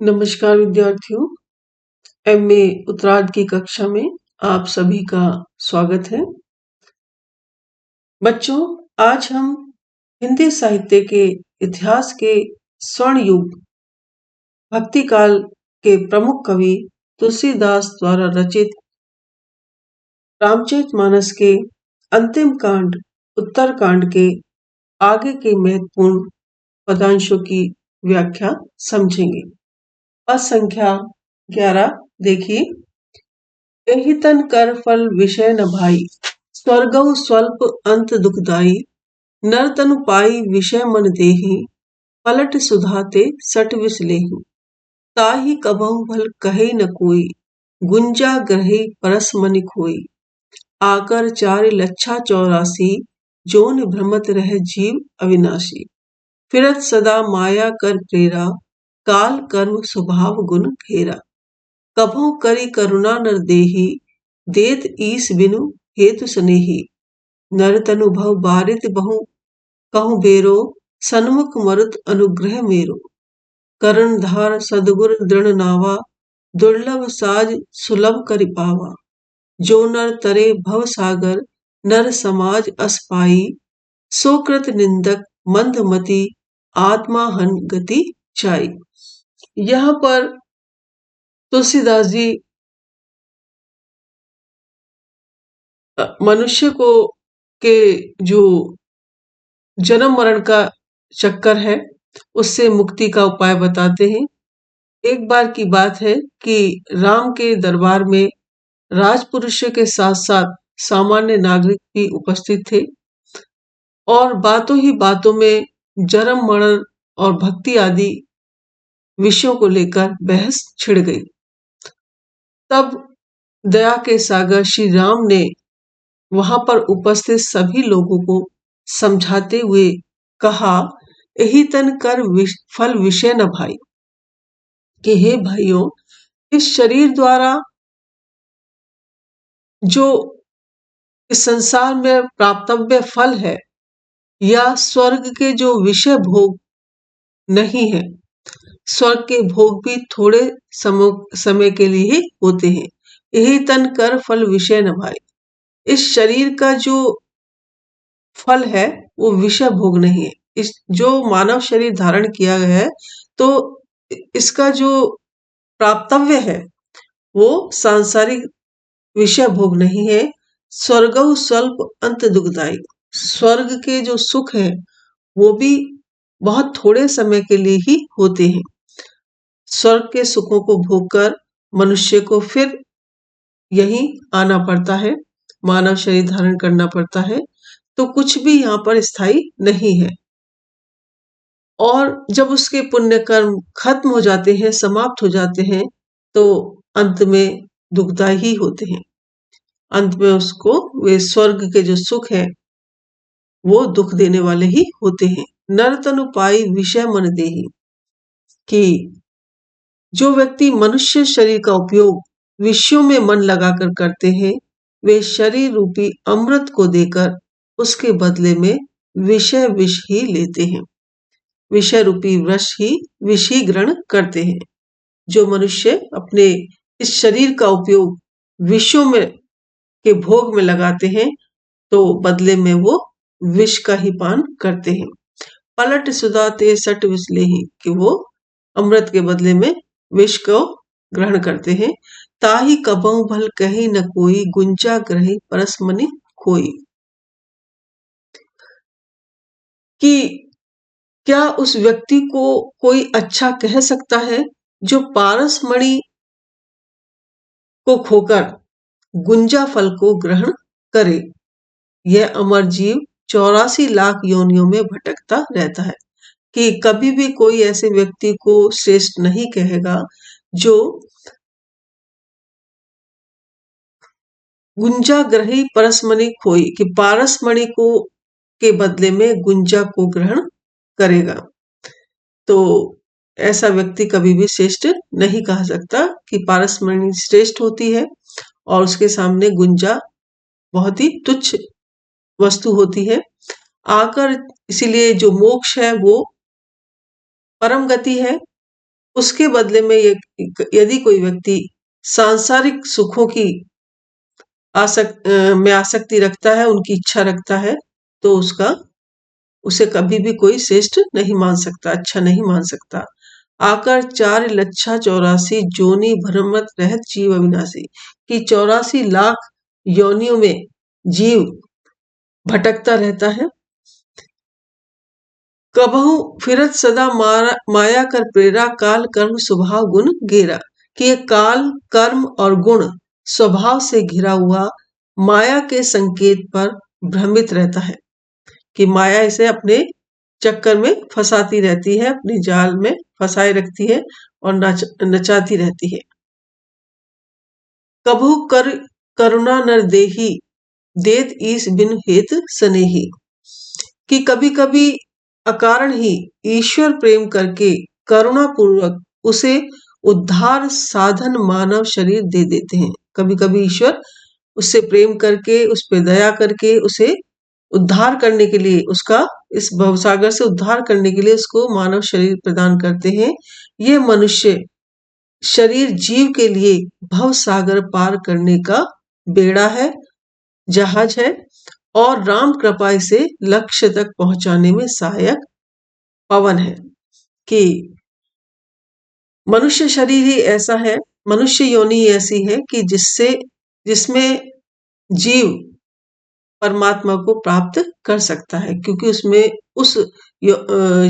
नमस्कार विद्यार्थियों। एमए उत्तरार्ध की कक्षा में आप सभी का स्वागत है। बच्चों, आज हम हिंदी साहित्य के इतिहास के स्वर्ण युग भक्ति काल के प्रमुख कवि तुलसीदास द्वारा रचित रामचरितमानस के अंतिम कांड उत्तरकांड के आगे के महत्वपूर्ण पदांशों की व्याख्या समझेंगे। पद संख्या 11 देखिए। एहि तन कर फल विषय न भाई, स्वर्गौ स्वल्प अंत दुखदाई। नर तनु पाई विषय मन देहि, पलट सुधाते सट विष लेहि। ताहि कबहु भल कहे न कोई, गुंजा ग्रहे परस मनि खोई। आकर चारि लच्छा 84, जोन भ्रमत रह जीव अविनाशी। फिरत सदा माया कर प्रेरा, काल कर्म स्वभाव गुण घेरा। कभों करी करुणा नर देहि, देत ईस बिनु हेतु स्नेही। नर तनु भव बारित बहु कहूँ बेरो, सन्मुख मरुत अनुग्रह मेरो। करण धार सदगुर दृढ़ नावा, दुर्लभ साज सुलभ करि पावा। जो नर तरे भव सागर, नर समाज अस पाई। सो कृत निंदक मंदमति, आत्मा हन गति चाई। यहाँ पर तुलसीदास जी मनुष्य को के जो जन्म मरण का चक्कर है उससे मुक्ति का उपाय बताते हैं। एक बार की बात है कि राम के दरबार में राजपुरुषों के साथ साथ सामान्य नागरिक भी उपस्थित थे और बातों ही बातों में जन्म मरण और भक्ति आदि विषयों को लेकर बहस छिड़ गई। तब दया के सागर श्री राम ने वहां पर उपस्थित सभी लोगों को समझाते हुए कहा, यही तन कर फल विषय न भाई, कि हे भाइयों, इस शरीर द्वारा जो इस संसार में प्राप्तव्य फल है या स्वर्ग के जो विषय भोग नहीं है, स्वर्ग के भोग भी थोड़े समय के लिए ही होते हैं। यही तन कर फल विषय न भाई, इस शरीर का जो फल है वो विषय भोग नहीं है। इस जो मानव शरीर धारण किया गया है तो इसका जो प्राप्तव्य है वो सांसारिक विषय भोग नहीं है। स्वर्गौ स्वल्प अंत दुखदाई, स्वर्ग के जो सुख है वो भी बहुत थोड़े समय के लिए ही होते हैं। स्वर्ग के सुखों को भोगकर मनुष्य को फिर यहीं आना पड़ता है, मानव शरीर धारण करना पड़ता है, तो कुछ भी यहाँ पर स्थायी नहीं है। और जब उसके पुण्य कर्म खत्म हो जाते हैं, समाप्त हो जाते हैं, तो अंत में दुखदाई ही होते हैं। अंत में उसको वे स्वर्ग के जो सुख है वो दुख देने वाले ही होते हैं। नर तनु पाई विषय मन देहि, कि जो व्यक्ति मनुष्य शरीर का उपयोग विषयों में मन लगाकर करते हैं, वे शरीर रूपी अमृत को देकर उसके बदले में विषय विष ही लेते हैं, विषय रूपी विष ही ग्रहण करते हैं। जो मनुष्य अपने इस शरीर का उपयोग विषयों में के भोग में लगाते हैं तो बदले में वो विष का ही पान करते हैं। पलट सुधाते सट विष लेहि, कि वो अमृत के बदले में विष को ग्रहण करते हैं। ताहि कबहु भल कहे न कोई, गुंजा ग्रहे परस मनि खोई, कि क्या उस व्यक्ति को कोई अच्छा कह सकता है जो पारस मणि को खोकर गुंजा फल को ग्रहण करे। यह अमर जीव 84 लाख योनियों में भटकता रहता है, कि कभी भी कोई ऐसे व्यक्ति को श्रेष्ठ नहीं कहेगा जो गुंजा ग्रही परसमणि खोई, कि पारसमणि को के बदले में गुंजा को ग्रहण करेगा। तो ऐसा व्यक्ति कभी भी श्रेष्ठ नहीं कहा सकता, कि पारसमणि श्रेष्ठ होती है और उसके सामने गुंजा बहुत ही तुच्छ वस्तु होती है। आकर इसीलिए जो मोक्ष है वो परम गति है, उसके बदले में यदि कोई व्यक्ति सांसारिक सुखों की में आसक्ति रखता है, उनकी इच्छा रखता है, तो उसे कभी भी कोई श्रेष्ठ नहीं मान सकता, अच्छा नहीं मान सकता। आकर 4,84,000 जोनि भ्रमत रहत जीव अविनाशी, कि 84 लाख योनियों में जीव भटकता रहता है। कबहु फिरत सदा माया कर प्रेरा, काल कर्म स्वभाव गुण गेरा, कि ये काल कर्म और गुण स्वभाव से घिरा हुआ माया के संकेत पर भ्रमित रहता है, कि माया इसे अपने चक्कर में फंसाती रहती है, अपनी जाल में फंसाए रखती है और नचाती रहती है। कबहु कर करुणा नर देही, देत ईस बिन हेत स्नेही, कि कभी कभी अकारण ही ईश्वर प्रेम करके करुणा पूर्वक उसे उद्धार साधन मानव शरीर दे देते हैं। कभी कभी ईश्वर उससे प्रेम करके, उस पर दया करके उसे उद्धार करने के लिए, उसका इस भवसागर से उद्धार करने के लिए उसको मानव शरीर प्रदान करते हैं। ये मनुष्य शरीर जीव के लिए भव सागर पार करने का बेड़ा है, जहाज है, और राम कृपा इसे लक्ष्य तक पहुंचाने में सहायक पवन है। कि मनुष्य शरीर ही ऐसा है, मनुष्य योनि ऐसी है कि जिसमें जीव परमात्मा को प्राप्त कर सकता है, क्योंकि उसमें उस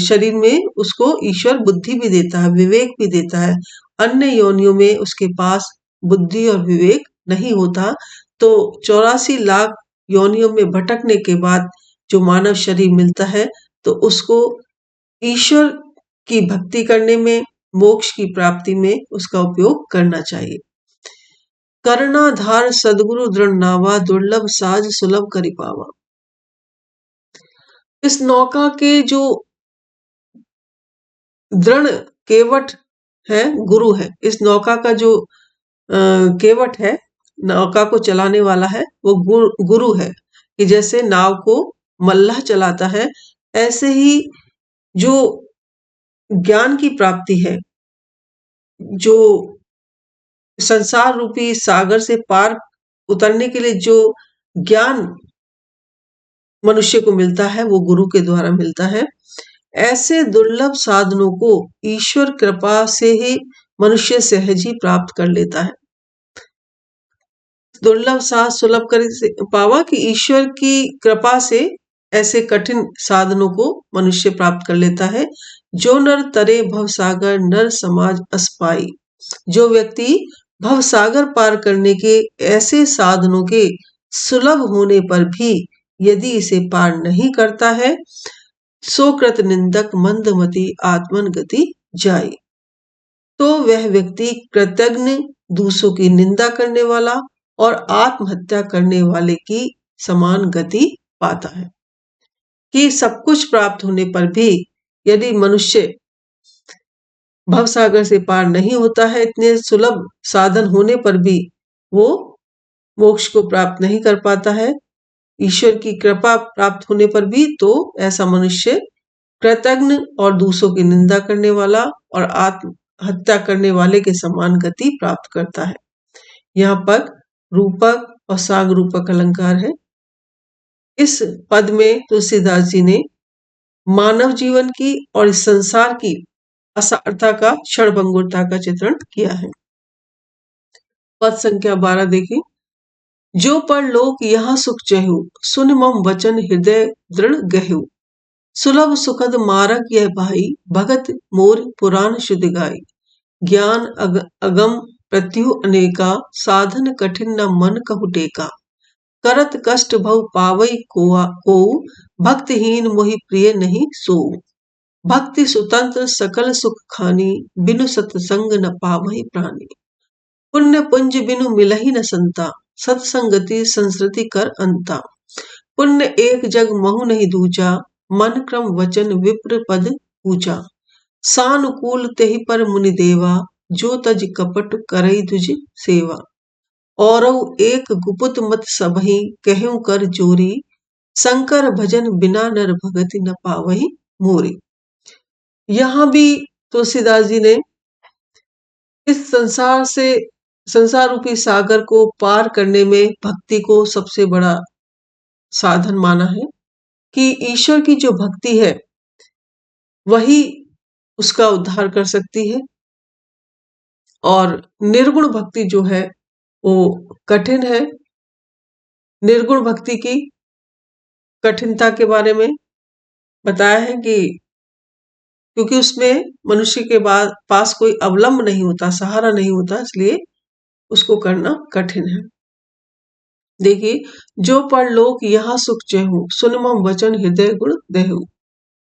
शरीर में उसको ईश्वर बुद्धि भी देता है, विवेक भी देता है। अन्य योनियों में उसके पास बुद्धि और विवेक नहीं होता। तो 84 लाख योनियों में भटकने के बाद जो मानव शरीर मिलता है, तो उसको ईश्वर की भक्ति करने में, मोक्ष की प्राप्ति में उसका उपयोग करना चाहिए। कर्णाधार सदगुरु दृढ़ नावा, दुर्लभ साज सुलभ करि पावा। इस नौका के जो दृढ़ केवट है, गुरु है। इस नौका का जो केवट है, नौका को चलाने वाला है, वो गुरु है। कि जैसे नाव को मल्लाह चलाता है, ऐसे ही जो ज्ञान की प्राप्ति है, जो संसार रूपी सागर से पार उतरने के लिए जो ज्ञान मनुष्य को मिलता है, वो गुरु के द्वारा मिलता है। ऐसे दुर्लभ साधनों को ईश्वर कृपा से ही मनुष्य सहज ही प्राप्त कर लेता है। दुर्लभ साध सुलभ कर पावा, कि ईश्वर की कृपा से ऐसे कठिन साधनों को मनुष्य प्राप्त कर लेता है। जो नर तरे भव सागर, नर समाज अस्पाई, जो व्यक्ति भव सागर पार करने के ऐसे साधनों के सुलभ होने पर भी यदि इसे पार नहीं करता है, सो कृत निंदक मंदमति आत्मन गति जाए, तो वह व्यक्ति कृतज्ञ, दूसरों की निंदा करने वाला और आत्महत्या करने वाले की समान गति पाता है। कि सब कुछ प्राप्त होने पर भी यदि मनुष्य भवसागर से पार नहीं होता है, इतने सुलभ साधन होने पर भी वो मोक्ष को प्राप्त नहीं कर पाता है, ईश्वर की कृपा प्राप्त होने पर भी, तो ऐसा मनुष्य कृतज्ञ और दूसरों की निंदा करने वाला और आत्महत्या करने वाले के समान गति प्राप्त करता है। यहाँ पर रूपक और साग रूपक अलंकार है। इस पद में तुलसीदास जी ने मानव जीवन की और इस संसार की असारता का, क्षणभंगुरता का चित्रण किया है। पद संख्या 12 देखें। जो पर लोक यहाँ सुख चहु, सुन मम वचन हृदय दृढ़ गहु, सुलभ सुखद मारग यह भाई, भगत मोर पुराण शुद्ध गाई, ज्ञान अगम प्रत्यु अनेका, साधन कठिन न मन कहु टेका, करत कष्ट भव पावई को, भक्तहीन मोहि प्रिय नहीं सो, भक्ति सुतंत्र सकल सुख खानी, बिनु सत्संग न पावहि प्राणी, पुण्य पुंज बिनु मिलहि न संता, सत्संगति संस्कृति कर अंता, पुण्य एक जग महु नहीं दूजा, मन क्रम वचन विप्र पद पूजा, सानुकूल तेहि पर मुनि देवा, जो तज कपट करई तुझ सेवा, औरौ एक गुपुत मत सबहि, कहूं कर जोरी, शंकर भजन बिना नर भगति न पावहि मोरी। यहाँ भी तुलसीदास जी ने इस संसार रूपी सागर को पार करने में भक्ति को सबसे बड़ा साधन माना है कि ईश्वर की जो भक्ति है वही उसका उद्धार कर सकती है, और निर्गुण भक्ति जो है वो कठिन है। निर्गुण भक्ति की कठिनता के बारे में बताया है कि क्योंकि उसमें मनुष्य के पास कोई अवलंब नहीं होता, सहारा नहीं होता, इसलिए उसको करना कठिन है। देखिए, जो परलोक यहाँ सुख चेहु, सुन मम वचन हृदय गुण देहु।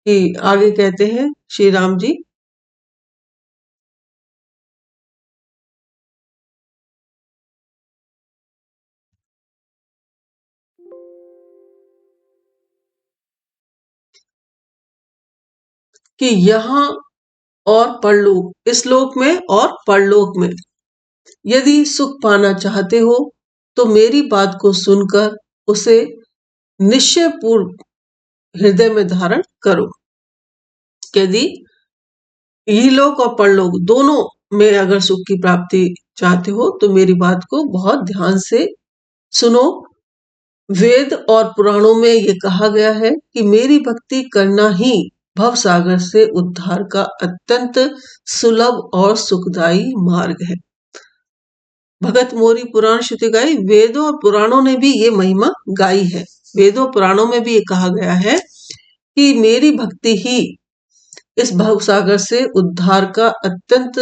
कि आगे कहते हैं श्री राम जी, कि यहाँ और परलोक, इस लोक में और परलोक में यदि सुख पाना चाहते हो तो मेरी बात को सुनकर उसे निश्चय पूर्व हृदय में धारण करो। यदि इहलोक और परलोक दोनों में अगर सुख की प्राप्ति चाहते हो तो मेरी बात को बहुत ध्यान से सुनो। वेद और पुराणों में ये कहा गया है कि मेरी भक्ति करना ही भव सागर से उद्धार का अत्यंत सुलभ और सुखदायी मार्ग है। भगत मोरी पुराण श्रुति गाई, वेदों और पुराणों ने भी ये महिमा गाई है। वेदों पुराणों में भी ये कहा गया है कि मेरी भक्ति ही इस भव सागर से उद्धार का अत्यंत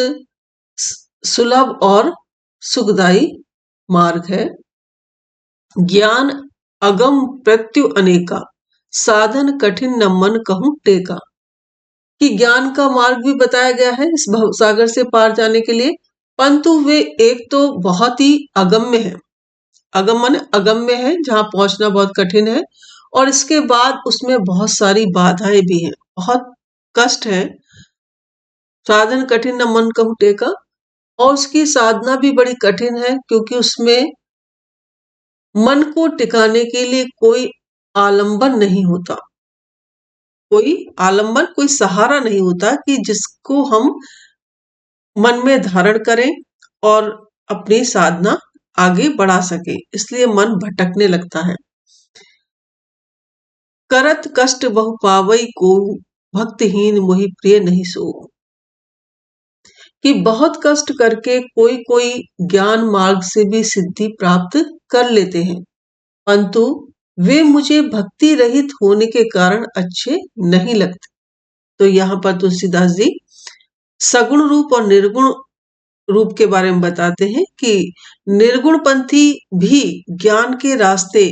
सुलभ और सुखदायी मार्ग है। ज्ञान अगम प्रत्यु अनेका, साधन कठिन न मन कहूं टेका। कि ज्ञान का मार्ग भी बताया गया है इस भव सागर से पार जाने के लिए, परंतु वे एक तो बहुत ही अगम्य है। अगम माने अगम्य है, जहां पहुंचना बहुत कठिन है, और इसके बाद उसमें बहुत सारी बाधाएं भी हैं, बहुत कष्ट है। साधन कठिन न मन कहूं टेका, और उसकी साधना भी बड़ी कठिन है क्योंकि उसमें मन को टिकाने के लिए कोई आलंबन नहीं होता, कोई आलंबन, कोई सहारा नहीं होता कि जिसको हम मन में धारण करें और अपनी साधना आगे बढ़ा सके, इसलिए मन भटकने लगता है। करत कष्ट बहु पावई को, भक्तहीन मोहि प्रिय नहीं सो। कि बहुत कष्ट करके कोई कोई ज्ञान मार्ग से भी सिद्धि प्राप्त कर लेते हैं, परंतु वे मुझे भक्ति रहित होने के कारण अच्छे नहीं लगते। तो यहाँ पर तुलसीदास जी सगुण रूप और निर्गुण रूप के बारे में बताते हैं कि निर्गुण पंथी भी ज्ञान के रास्ते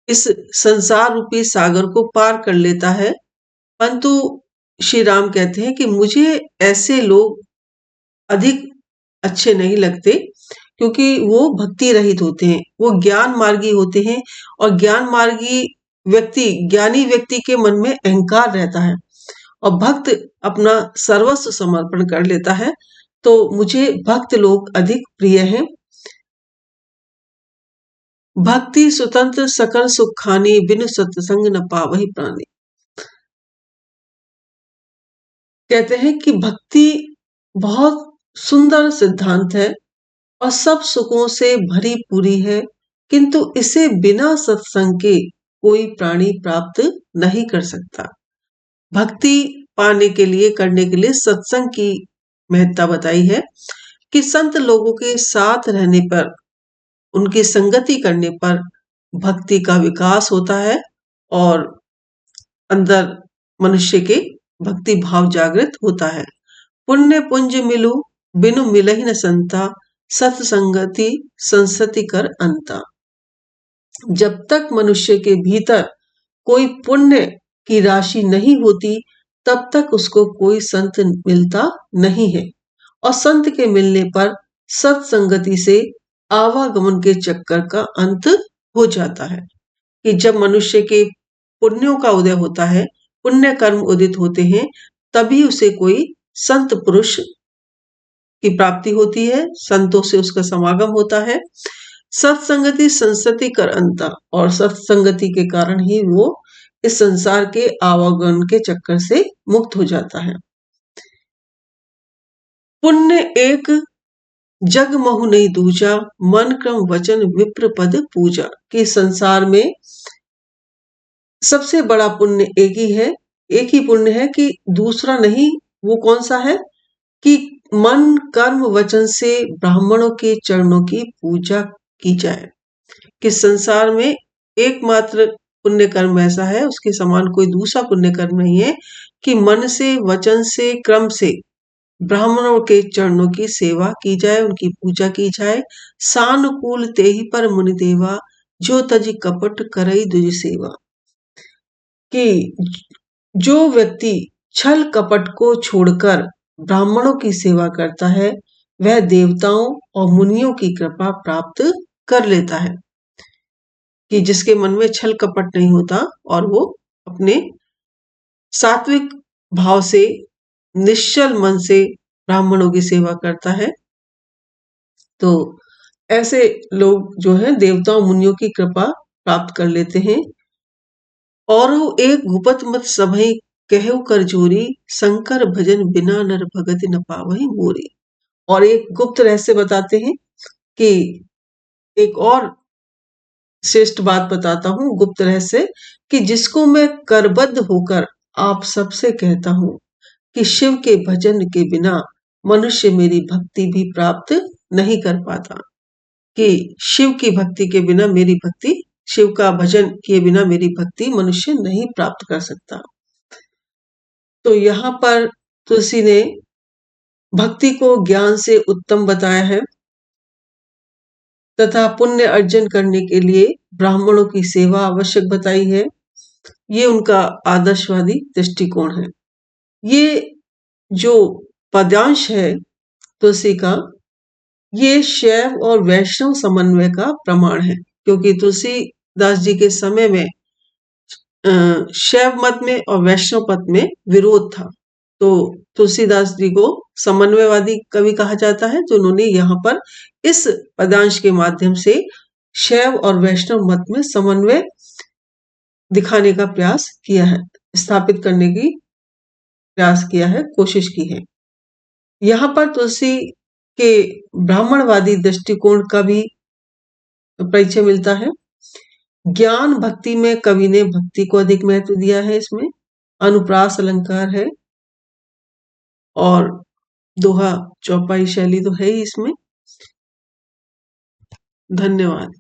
इस संसार रूपी सागर को पार कर लेता है, परंतु श्री राम कहते हैं कि मुझे ऐसे लोग अधिक अच्छे नहीं लगते क्योंकि वो भक्ति रहित होते हैं, वो ज्ञान मार्गी होते हैं, और ज्ञान मार्गी व्यक्ति, ज्ञानी व्यक्ति के मन में अहंकार रहता है और भक्त अपना सर्वस्व समर्पण कर लेता है। तो मुझे भक्त लोग अधिक प्रिय हैं। भक्ति स्वतंत्र सकल सुख खानी, बिनु सत्संग न पावहि प्राणी। कहते हैं कि भक्ति बहुत सुंदर सिद्धांत है और सब सुखों से भरी पूरी है, किंतु इसे बिना सत्संग के कोई प्राणी प्राप्त नहीं कर सकता। भक्ति पाने के लिए, करने के लिए सत्संग की महत्ता बताई है कि संत लोगों के साथ रहने पर, उनकी संगति करने पर भक्ति का विकास होता है और अंदर मनुष्य के भक्ति भाव जागृत होता है। पुण्य पुंज मिलु, बिनु मिलहि न संता, सत्संगति संसति कर अंता। जब तक मनुष्य के भीतर कोई पुण्य की राशि नहीं होती, तब तक उसको कोई संत मिलता नहीं है, और संत के मिलने पर सत्संगति से आवागमन के चक्कर का अंत हो जाता है। कि जब मनुष्य के पुण्यों का उदय होता है, पुण्य कर्म उदित होते हैं, तभी उसे कोई संत पुरुष की प्राप्ति होती है, संतों से उसका समागम होता है। सत्संगति संसति कर अंता, और सत्संगति के कारण ही वो इस संसार के आवागमन के चक्कर से मुक्त हो जाता है। पुण्य एक जग महु नहीं दूजा, मन क्रम वचन विप्र पद पूजा। कि संसार में सबसे बड़ा पुण्य एक ही पुण्य है कि दूसरा नहीं। वो कौन सा है? कि मन कर्म वचन से ब्राह्मणों के चरणों की पूजा की जाए। कि संसार में एकमात्र पुण्य कर्म ऐसा है, उसके समान कोई दूसरा पुण्य कर्म नहीं है, कि मन से वचन से क्रम से ब्राह्मणों के चरणों की सेवा की जाए, उनकी पूजा की जाए। सानुकूल तेहि पर मुनि देवा, जो तज कपट करई दुज सेवा। कि जो व्यक्ति छल कपट को छोड़कर ब्राह्मणों की सेवा करता है, वह देवताओं और मुनियों की कृपा प्राप्त कर लेता है। कि जिसके मन में छल कपट नहीं होता और वो अपने सात्विक भाव से निश्चल मन से ब्राह्मणों की सेवा करता है, तो ऐसे लोग जो है देवताओं मुनियों की कृपा प्राप्त कर लेते हैं। और एक गुपत मत सभई कहु कर जोरी, शंकर भजन बिना नर भगति न पावहि मोरी। और एक गुप्त रहस्य बताते हैं कि एक और श्रेष्ठ बात बताता हूँ, गुप्त रहस्य, कि जिसको मैं करबद्ध होकर आप सबसे कहता हूँ कि शिव के भजन के बिना मनुष्य मेरी भक्ति भी प्राप्त नहीं कर पाता। कि शिव की भक्ति के बिना मेरी भक्ति, शिव का भजन किए बिना मेरी भक्ति मनुष्य नहीं प्राप्त कर सकता। तो यहाँ पर तुलसी ने भक्ति को ज्ञान से उत्तम बताया है तथा पुण्य अर्जन करने के लिए ब्राह्मणों की सेवा आवश्यक बताई है। ये उनका आदर्शवादी दृष्टिकोण है। ये जो पद्यांश है तुलसी का, ये शैव और वैष्णव समन्वय का प्रमाण है। क्योंकि तुलसीदास जी के समय में शैव मत में और वैष्णव मत में विरोध था, तो तुलसीदास जी को समन्वयवादी कवि कहा जाता है। तो उन्होंने यहाँ पर इस पद्यांश के माध्यम से शैव और वैष्णव मत में समन्वय दिखाने का प्रयास किया है, स्थापित करने की प्रयास किया है, कोशिश की है। यहाँ पर तुलसी के ब्राह्मणवादी दृष्टिकोण का भी परिचय मिलता है। ज्ञान भक्ति में कवि ने भक्ति को अधिक महत्व दिया है। इसमें अनुप्रास अलंकार है और दोहा चौपाई शैली तो है ही इसमें। धन्यवाद।